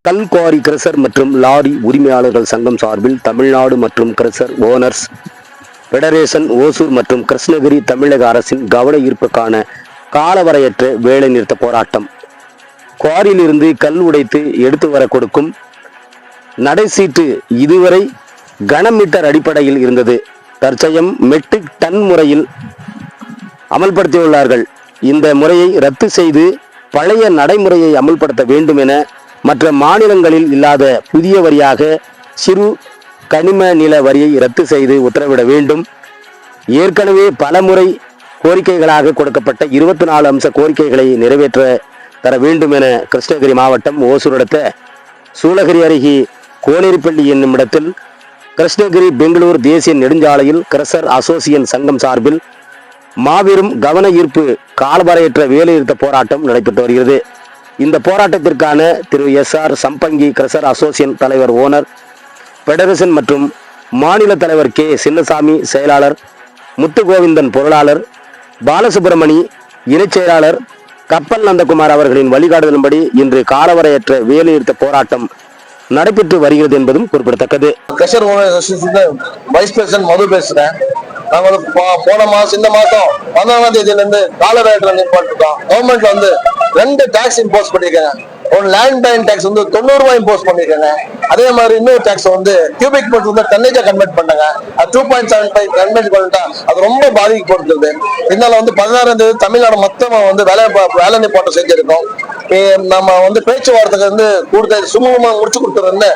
கல்குவாரி கிரஷர் மற்றும் லாரி உரிமையாளர்கள் சங்கம் சார்பில் தமிழ்நாடு மற்றும் கிரஷர் ஓனர்ஸ் பெடரேஷன் ஓசூர் மற்றும் கிருஷ்ணகிரி தமிழக அரசின் கவன ஈர்ப்புக்கான காலவரையற்ற வேலை நிறுத்த போராட்டம். குவாரியிலிருந்து கல் உடைத்து எடுத்து வர கொடுக்கும் நடைசீட்டு இதுவரை கனமீட்டர் அடிப்படையில் இருந்தது. தற்சமயம் மெட்ரிக் டன் முறையில் அமல்படுத்தியுள்ளார்கள். இந்த முறையை ரத்து செய்து பழைய நடைமுறையை அமல்படுத்த வேண்டும் என மற்ற மாநிலங்களில் இல்லாத புதிய வரியாக சிறு கனிம நில வரியை ரத்து செய்து உத்தரவிட வேண்டும். ஏற்கனவே பலமுறை கோரிக்கைகளாக கொடுக்கப்பட்ட 24 அம்ச கோரிக்கைகளை நிறைவேற்ற தர வேண்டும் என கிருஷ்ணகிரி மாவட்டம் ஓசூர் அடுத்த சூளகிரி அருகே கோனேரிப்பள்ளி என்னும் இடத்தில் கிருஷ்ணகிரி பெங்களூர் தேசிய நெடுஞ்சாலையில் கிரஷர் அசோசியேஷன் சங்கம் சார்பில் மாபெரும் கவன ஈர்ப்பு காலவரையற்ற வேலைநிறுத்த போராட்டம் நடைபெற்று வருகிறது. இந்த போராட்டத்திற்கான திரு எஸ்.ஆர். சம்பங்கி கிரஷர் அசோசியேஷன் தலைவர் ஓனர் பெடரேஷன் மற்றும் மாநில தலைவர் கே. சின்னசாமி செயலாளர், முத்துகோவிந்தன் பொருளாளர், பாலசுப்பிரமணி இணைச் செயலாளர், கப்பல் நந்தகுமார் அவர்களின் வழிகாட்டுதலின்படி இன்று காலவரையற்ற வேலைநிறுத்த போராட்டம் நடைபெற்று வருகிறது என்பதும் குறிப்பிடத்தக்கது. கிரஷர் வைஸ் பிரசிடன்ட் மது பேசுறேன். நாங்க வந்து போன மாசம் இந்த மாசம் 14ஆம் தேதியில இருந்து காலவரையற்ற நிப்பாட்டிருக்கோம். கவர்மெண்ட் வந்து 2 டாக்ஸ் இம்போஸ் பண்ணிருக்காங்க. ஒரு லேண்ட் டைன் டாக்ஸ் வந்து 90 ரூபாய் இம்போஸ் பண்ணிருக்காங்க. அதே மாதிரி இன்னொரு டாக்ஸ் வந்து கியூபிக் மீட்டர் வந்து டன்னேஜா கன்வெர்ட் பண்ணாங்க. 2.75 கன்வெர்ட் பண்ணிட்டா அது ரொம்ப பாதிக்கப்படுது. இதனால வந்து 16ஆம் தேதி தமிழ்நாடு மொத்தமா வந்து வேலை நிப்பாட்டம் செஞ்சிருக்கோம். நம்ம வந்து பேச்சுவார்த்தைக்கு வந்து கூடுதல் சுமூகமா முடிச்சு கொடுத்துருன்னு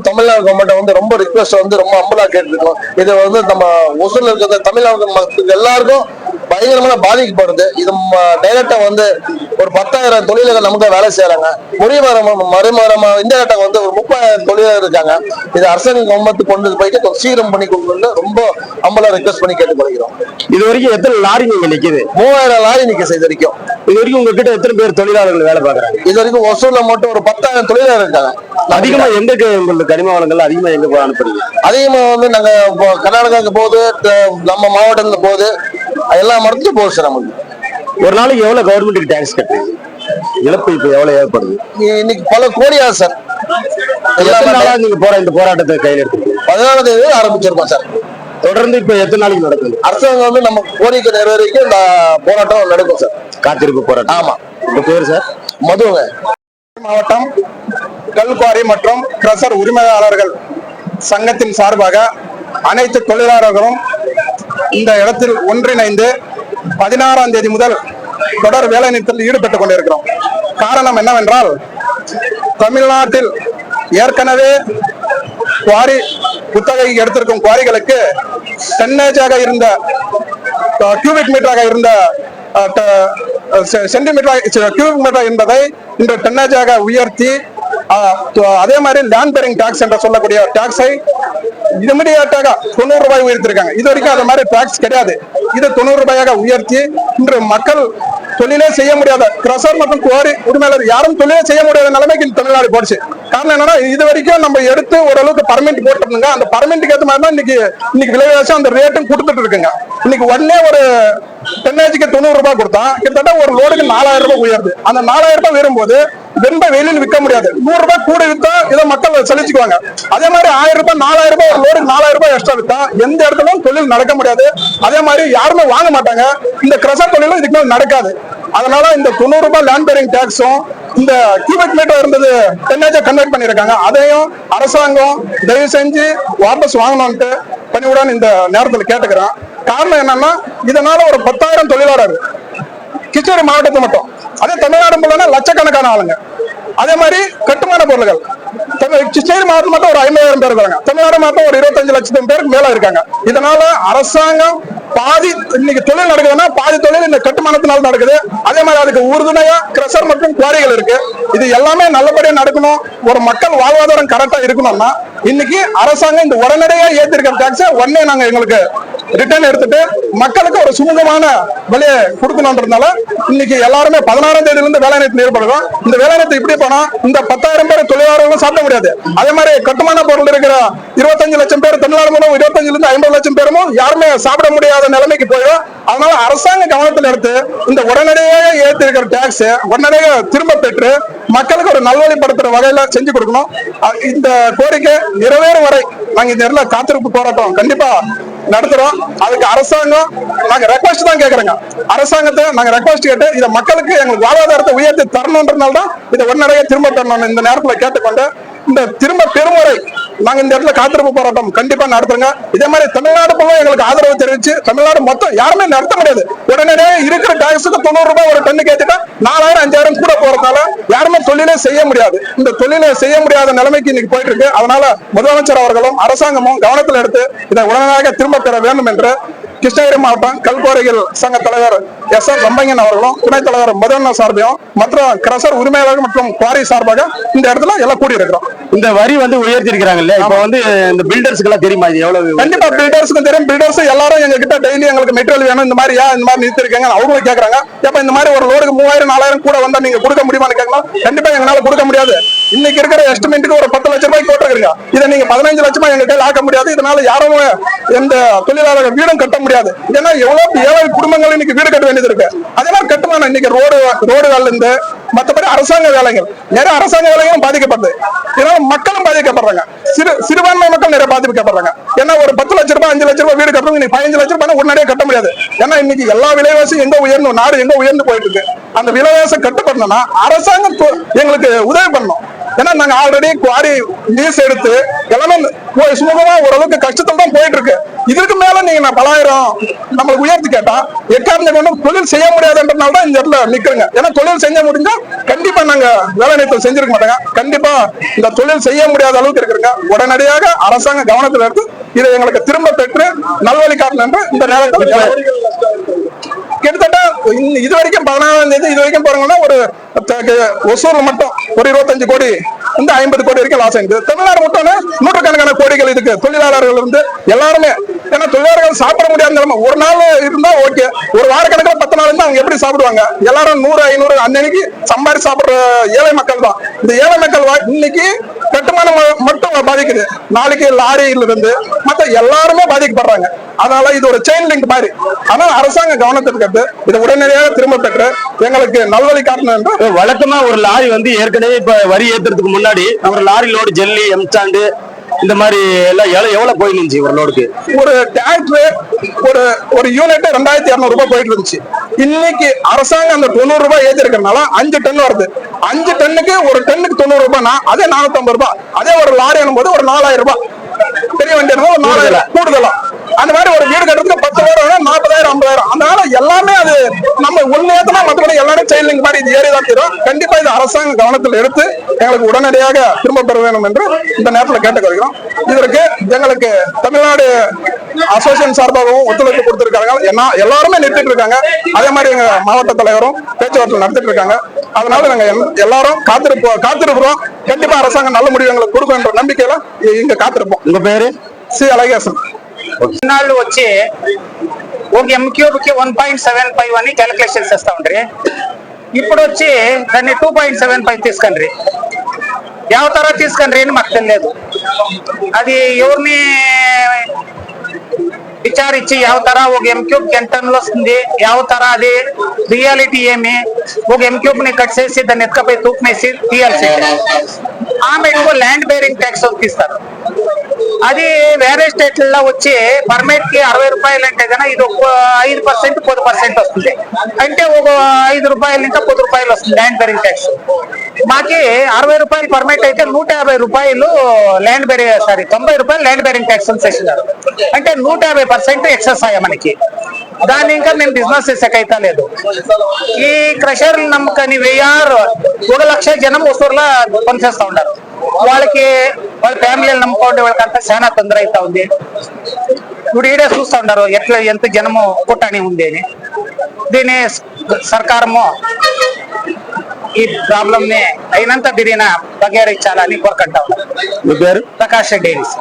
தமிழ்நாடு கவர்மெண்ட் வந்து ரொம்ப ரிக்வெஸ்ட் வந்து ரொம்ப அம்பலா கேட்டுருக்கோம். இது வந்து நம்ம ஒசூர்ல இருக்கிற தமிழ்நாடு மக்களுக்கு எல்லாருக்கும் பயங்கரமான பாதிக்கப்படுது. இது டைரக்டா வந்து ஒரு 10,000 தொழிலாளர்கள் நமக்கு வேலை செய்யறாங்க. மறுமரமா இன்டைரக்டா வந்து ஒரு 30,000 தொழிலாளர் இருக்காங்க. இது அரசாங்க கவர்மெண்ட் கொண்டு போயிட்டு சீரம் பண்ணி கொடுக்கணும்னு ரொம்ப அம்பலா ரிக்வெஸ்ட் பண்ணி கேட்டுக்கொள்கிறோம். இது வரைக்கும் எத்தனை லாரி நீங்க நிக்குது? 3000 லாரி நிக்க செய்து வரைக்கும். இது வரைக்கும் உங்ககிட்ட எத்தனை பேர் தொழிலாளர்கள் வேலை பார்க்கறாங்க? இது வரைக்கும் ஒசூர்ல மட்டும் ஒரு 10,000 தொழிலாளர் இருக்காங்க. அதிகமா எங்க உங்களுக்கு கனிம வளங்கள் அதிகமா எங்க அனுப்புறீங்க? அதிகமா வந்து நாங்க கர்நாடகாவுக்கு போகுது, நம்ம மாவட்டத்துல போகுது, எல்லா மரத்துக்கும் போகுது சார். நமக்கு ஒரு நாளைக்கு எவ்வளவு கவர்மெண்ட்டுக்கு டாக்ஸ் கட்டுறீங்க? இழப்பு இப்ப எவ்வளவு ஏற்படுது? இன்னைக்கு பல கோடியா சார். நீங்க இந்த போராட்டத்தை கையில் எடுத்து 14ஆம் தேதி ஆரம்பிச்சிருக்கோம் சார். தொடர்ந்து இப்ப எத்தனை நாளைக்கு நடக்குது? அரசாங்கம் வந்து நம்ம கோரிக்கை நிறைவேறிக்கும் இந்த போராட்டம் நடக்கும் சார். காத்திருப்பு போராட்டம். ஆமா. உங்க பேர் சார்? மதுவங்க. மாவட்டம் கல்குவாரி மற்றும் கிரஷர் உரிமையாளர்கள் சங்கத்தின் சார்பாக அனைத்து தொழிலாளர்களும் இந்த இடத்தில் ஒன்றிணைந்து 16ஆம் தேதி முதல் தொடர் வேலை நிறுத்தத்தில் ஈடுபட்டுக் கொண்டிருக்கிறோம். காரணம் என்னவென்றால், தமிழ்நாட்டில் ஏற்கனவே குவாரி குத்தகை எடுத்திருக்கும் குவாரிகளுக்கு டன்னேஜாக இருந்த கியூபிக் மீட்டராக இருந்த கியூபிக் மீட்டர் என்பதை இன்று டன்னேஜாக உயர்த்தி, அதே மாதிரி லேண்ட் பேரிங் டாக்ஸ் என்று சொல்லக்கூடிய டாக்ஸை இமிடியேட்டாக 90 ரூபாய் உயர்த்திருக்காங்க. இது வரைக்கும் அது மாதிரி டாக்ஸ் கிடையாது. இது 90 ரூபாயாக உயர்த்தி இன்று மக்கள் தொழிலே செய்ய முடியாத கிரஷர் மற்றும் குவாரி உரிமையாளர் யாரும் தொழிலே செய்ய முடியாத நிலைமைக்கு தமிழ்நாடு போடுச்சு. காரணம் என்னன்னா, இது வரைக்கும் நம்ம எடுத்து ஓரளவுக்கு பர்மிட் போட்டுருங்க. அந்த பர்மிட்டுக்கு ஏற்ற மாதிரி தான் இன்னைக்கு விலைவாசி அந்த ரேட்டும் கொடுத்துட்டு இருக்குங்க. இன்னைக்கு உடனே ஒரு டன்னேஜுக்கு 90 ரூபாய் கொடுத்தா கிட்டத்தட்ட ஒரு லோடுக்கு 4000 ரூபாய் உயருது. அந்த 4000 ரூபாய் உயரும்போது வெண்பை வெளியில் விற்க முடியாது. 100 ரூபாய் கூட வித்தா இதை மக்கள் செலுத்திக்குவாங்க. அதே மாதிரி 1000 ரூபாய் 4000 ரூபாய் ஒரு லோடுக்கு 4000 ரூபாய் எக்ஸ்ட்ரா வித்தா எந்த இடத்துலயும் தொழில் நடக்க முடியாது. அதே மாதிரி யாருமே வாங்க மாட்டாங்க. இந்த கிரஷர் தொழிலும் இதுக்கு மேல நடக்காது. அதனால இந்த 90 ரூபாய் லேண்ட் பேரிங் டாக்ஸும் இந்த கியூபிக் மீட்டர் இருந்தது டன்னேஜா கன்வெர்ட் பண்ணிருக்காங்க. அதையும் அரசாங்கம் தயவு செஞ்சு வாபஸ் வாங்கணும்ட்டு பணிவுடன் இந்த நேரத்தில் கேட்டுக்கிறேன். காரணம் என்னன்னா, இதனால ஒரு 10,000 தொழிலாளர் கிருஷ்ணகிரி மாவட்டத்தை மட்டும், அதே தமிழ்நாடு முழுவதும் லட்சக்கணக்கான ஆளுங்க. அதே மாதிரி கட்டுமான பொருட்கள் கிருஷ்ணகிரி மாவட்டம் மட்டும் ஒரு 50,000 பேர் இருக்காங்க. தமிழ்நாடு மாவட்டம் ஒரு 25 லட்சம் பேருக்கு மேல இருக்காங்க. இதனால அரசாங்கம் பாதி இன்னைக்கு தொழில் நடக்குதுன்னா பாதி தொழில் இந்த கட்டுமானத்தினால நடக்குது. அதே மாதிரி அதுக்கு உறுதுணையா கிரஷர் மற்றும் குவாரிகள் இருக்கு. இது எல்லாமே நல்லபடியா நடக்கணும். ஒரு மக்கள் வாழ்வாதாரம் கரெக்டா இருக்கணும்னா இன்னைக்கு அரசாங்கம் இந்த உடனடியா ஏற்றிருக்கிற டாக்ஸை உடனே நாங்க எங்களுக்கு ரிட்டர்ன் எடுத்துட்டு மக்களுக்கு ஒரு சுமூகமான விலையை கொடுக்கணும்ன்றதுனால இன்னைக்கு எல்லாருமே 16ஆம் தேதியில இருந்து வேலை நிறுத்தம் ஏற்படுறோம். இந்த வேலை நிறுத்தம் இப்படி போனா இந்த 10,000 பேர் தொழிலாளர்களும் சாப்பிட முடியாது. அதே மாதிரி கட்டுமான பொருள் இருக்கிற 25 லட்சம் பேர் தமிழ்நாடு மூலம் 25 ல இருந்து 50 லட்சம் பேரும் யாருமே சாப்பிட முடியாத நிலைமைக்கு போயிடும். அதனால அரசாங்க கவனத்தில் எடுத்து இந்த உடனடியாக ஏற்றி இருக்கிற டாக்ஸ் உடனடியாக திரும்ப பெற்று மக்களுக்கு ஒரு நல்வழிப்படுத்துற வகையில செஞ்சு கொடுக்கணும். இந்த கோரிக்கை நிறைவேறும் வரை நாங்க இந்த இடத்துல காத்திருப்பு போராட்டம் கண்டிப்பா நடத்துறோம். அதுக்கு அரசாங்கம் நாங்க ரெக்வஸ்ட் தான் கேக்குறோங்க. அரசாங்கத்தை நாங்க ரெக்வஸ்ட் கேட்டு இதை மக்களுக்கு எங்களுக்கு வாழ்வாதாரத்தை உயர்த்தி தரணும்ன்றதுனால தான் இதை உடனடியாக திரும்ப தரணும் இந்த நேரத்தில் கேட்டுக்கொண்டு இந்த திரும்ப பெருமுறை நாங்க இந்த இடத்துல காத்திருப்பு போராட்டம் கண்டிப்பா நடத்துறோங்க. இதே மாதிரி தமிழ்நாடு போல எங்களுக்கு ஆதரவு தெரிவிச்சு தமிழ்நாடு மொத்தம் யாருமே நடத்த முடியாது. உடனடியே இருக்கிற டாக்ஸுக்கு 90 ரூபாய் ஒரு டன்னுக்கு ஏற்றிட்டா 4000 5000 கூட போறதுனால யாருமே தொழிலே செய்ய முடியாது. இந்த தொழிலை செய்ய முடியாத நிலைமைக்கு இன்னைக்கு போயிட்டு இருக்கு. அதனால முதலமைச்சர் அவர்களும் அரசாங்கமும் கவனத்தில் எடுத்து இதை உடனடியாக திரும்ப பெற வேண்டும் என்று கிருஷ்ணகிரி மாவட்டம் கல்குவாரிகள் சங்க தலைவர் S.R. லம்பங்கன் அவர்களும் துணைத் தலைவர் மதன சார்பையும் மற்றும் கிரசர் உரிமையாளர்கள் மற்றும் குவாரி சார்பாக இந்த இடத்துல எல்லாம் கூடி இருக்கிறோம். இந்த வரி வந்து உயர்த்தி இருக்காங்கல்ல, இப்ப வந்து இந்த பில்டர்ஸ்க்கு எல்லாம் தெரியுமா இது எவ்வளவு? கண்டிப்பா பில்டர்ஸ்க்கு தெரியும். பில்டர்ஸ் எல்லாரும் எங்க கிட்ட டெய்லி எங்களுக்கு மெட்டீரியல் வேணும், இந்த மாதிரி இந்த மாதிரி நிறுத்திருக்காங்க அவங்களும் கேட்கறாங்க. எப்ப இந்த மாதிரி ஒரு லோடுக்கு 3000 4000 கூட வந்தா நீங்க கொடுக்க முடியுமான்னு கேட்கலாம். கண்டிப்பா எங்களால கொடுக்க முடியாது. இன்னைக்கு இருக்கிற எஸ்டிமேட்டுக்கு ஒரு 10 லட்சம் ரூபாய்க்கு போட்டுருக்கீங்க. இதை நீங்க 15 லட்சமா எங்க கையில் ஆக்க முடியாது. இதனால யாரும் எந்த தொழிலாளர்கள் வீடும் கட்ட முடியாது. ஏன்னா எவ்வளவு ஏழை குடும்பங்கள் இன்னைக்கு வீடு கட்ட வேண்டியது இருக்கு. அதே மாதிரி கட்டுமான இன்னைக்கு ரோடுகள்ல இருந்து மற்றபடி அரசாங்க வேலைகள் நிறைய அரசாங்க வேலைகளும் பாதிக்கப்படுது. இதனால மக்களும் பாதிக்கப்படுறாங்க. சிறுபான்மை மக்கள் நிறைய பாதிக்கப்படுறாங்க. ஏன்னா ஒரு 10 லட்சம் ரூபாய் 5 லட்சம் ரூபாய் வீடு கட்டுறோம், இன்னைக்கு 15 லட்சம் ரூபாய் உடனடியே கட்ட முடியாது. ஏன்னா இன்னைக்கு எல்லா விலைவாசியும் எங்க உயர்ந்து நாடு எங்க உயர்ந்து போயிட்டு இருக்கு. அந்த விலைவாசி கட்டுப்படணும்னா அரசாங்கம் எங்களுக்கு உதவி பண்ணணும். ஏன்னா நாங்க ஆல்ரெடி குவாரி லீஸ் எடுத்து எல்லாமே சுமூகமா ஓரளவுக்கு கஷ்டத்துல தான் போயிட்டு இருக்கு. இதுக்கு மேல நீங்க 10,000 நம்மளுக்கு உயர்த்தி கேட்டா எக்காரணம் கொண்டு தொழில் செய்ய முடியாதுன்றதுனால தான் இந்த இடத்துல நிக்கிறோங்க. ஏன்னா தொழில் செஞ்ச முடிஞ்சா கண்டிப்பா நாங்க வேலை நிறுத்தம் செஞ்சிருக்க மாட்டாங்க. கண்டிப்பா இந்த தொழில் செய்ய முடியாத அளவுக்கு இருக்கிறோங்க. உடனடியாக அரசாங்க கவனத்தில் எடுத்து இதை எங்களுக்கு திரும்ப பெற்று நல்வழி காட்டணும் என்று இந்த நேரத்தில் கிட்டத்தட்ட இது வரைக்கும் 14ஆம் தேதி இது வரைக்கும் பாருங்கன்னா ஒரு ஒசூர்ல மட்டும் ஒரு 25 கோடி இந்த 50 கோடி வரைக்கும் லாஸ் ஆயிருக்கு. தமிழ்நாடு மட்டும் நூற்றுக்கணக்கான கோடிகள் இருக்கு. தொழிலாளர்கள் இருந்து எல்லாருமே, ஏன்னா தொழிலாளர்கள் சாப்பிட முடியாத நிலைமை. ஒரு நாள் இருந்தா ஓகே, ஒரு வார கணக்கில் 10 நாள் இருந்தா அவங்க எப்படி சாப்பிடுவாங்க? எல்லாரும் 100 500 அன்னைக்கு சம்பாதி சாப்பிடுற ஏழை மக்கள் தான். இந்த ஏழை மக்கள் இன்னைக்கு கட்டுமானம் மட்டும் பாதிக்குது, நாளைக்கு லாரியில இருந்து மற்ற எல்லாருமே பாதிக்கப்படுறாங்க. அதனால இது ஒரு செயின் லிங்க் மாதிரி. ஆனா அரசாங்க கவனத்திற்கு இதை உடனடியாக திரும்ப பெற்று எங்களுக்கு நல்வழி காட்டணும் என்று. வழக்கமா ஒரு லாரி வந்து ஏற்கனவே இப்ப வரி ஏத்துறதுக்கு முன்னாடி ஒரு லாரி லோடு ஜெல்லி எம்சாண்டு இந்த மாதிரி எல்லாம் எவ்வளவு போய் இருந்துச்சு ஒரு லோடுக்கு? ஒரு டிராக்டர் ஒரு யூனிட் 2200 ரூபாய் போயிட்டு இருந்துச்சு. இன்னைக்கு அரசாங்கம் அந்த 90 ரூபாய் ஏற்றி இருக்கிறதுனால 5 டன் வருது. 5 டன்னுக்கு ஒரு டன்னுக்கு 90 ரூபாய்னா அதே 450 ரூபாய். அதே ஒரு லாரி போது ஒரு 4000 ரூபாய் பெரிய வண்டி ஒரு 4000 கூடுதலா. அந்த மாதிரி ஒரு வீடு கட்டுறதுக்கு 10 பேர் 40,000 50,000. அதனால எல்லாமே அது நம்ம உண்மையத்தான் மற்றபடி எல்லாரும் செயலிங் மாதிரி இது ஏறிதான் தரும். கண்டிப்பா இது அரசாங்க கவனத்தில் எடுத்து எங்களுக்கு உடனடியாக திரும்ப பெற வேண்டும் என்று இந்த நேரத்தில் கேட்டுக்கொள்கிறோம். இதற்கு எங்களுக்கு தமிழ்நாடு அசோசியேஷன் சார்பாகவும் ஒத்துழைப்பு கொடுத்திருக்காங்க. எல்லாருமே நிறுத்திட்டு இருக்காங்க. அதே மாதிரி எங்க மாவட்ட தலைவரும் பேச்சுவார்த்தை நடத்திட்டு இருக்காங்க. அதனால நாங்க எல்லாரும் காத்திருக்கிறோம். கண்டிப்பா அரசாங்கம் நல்ல முடிவு எங்களுக்கு கொடுக்கும் என்ற நம்பிக்கையில இங்க காத்திருப்போம். உங்க பேரு? సి అలగేసం. నాళ్ళు వచ్చి ఒక ఎంక్యూబ్కి 1.75 అని క్యాలిక్యులేషన్ చేస్తా ఉండ్రి. ఇప్పుడు వచ్చి దాన్ని 2.75 తీసుకండ్రి. ಯಾವ ತರ తీసుకండ్రి అని మాకు తెలియదు. అది ఎవరిని విచారించి ಯಾವ ತರ ఒక ఎంక్యూబ్ ఎంత వస్తుంది, ಯಾವ ತರ అది రియాలిటీ ఏమి, ఒక ఎంక్యూబ్ ని కట్ చేసి దాన్ని ఎత్తుకపోయి తూకమేసి తీయాల్సిందే. ఆమెకు ల్యాండ్ బేరింగ్ ట్యాక్స్ తీస్తారు. అది వేరే స్టేట్లలో వచ్చి పర్మిట్ కి 60 రూపాయలు అంటే కన్నా ఇది ఒక 5% 10% వస్తుంది. అంటే ఒక 5 రూపాయల నుంచి 10 రూపాయలు వస్తుంది ల్యాండ్ బేరింగ్ ట్యాక్స్. మాకి 60 రూపాయలు పర్మిట్ అయితే 150 రూపాయలు ల్యాండ్ బేరింగ్ 90 రూపాయలు ల్యాండ్ బేరింగ్ ట్యాక్స్ చేసినారు. అంటే 150% ఎక్సెస్ అయ్యా మనకి. దాన్ని ఇంకా మేము బిజినెస్ చేసేకైతే లేదు. ఈ క్రషర్ నమ్మకని 1,00,000 జనం ఊసూరులో పనిచేస్తా ఉన్నారు. వాళ్ళకి వాళ్ళ ఫ్యామిలీలు నమ్ముకోండి, వాళ్ళకంతా చాలా తొందర అవుతా ఉంది. ఇప్పుడు ఈడే చూస్తా ఉన్నారు ఎంత జనము కుట్టాని ఉంది అని. దీని సర్కారము ఈ ప్రాబ్లం ని అయినంత బిరిన బగేరించాలని కోరుకుంటా ఉన్నారు. ప్రకాష్ డైరీస్.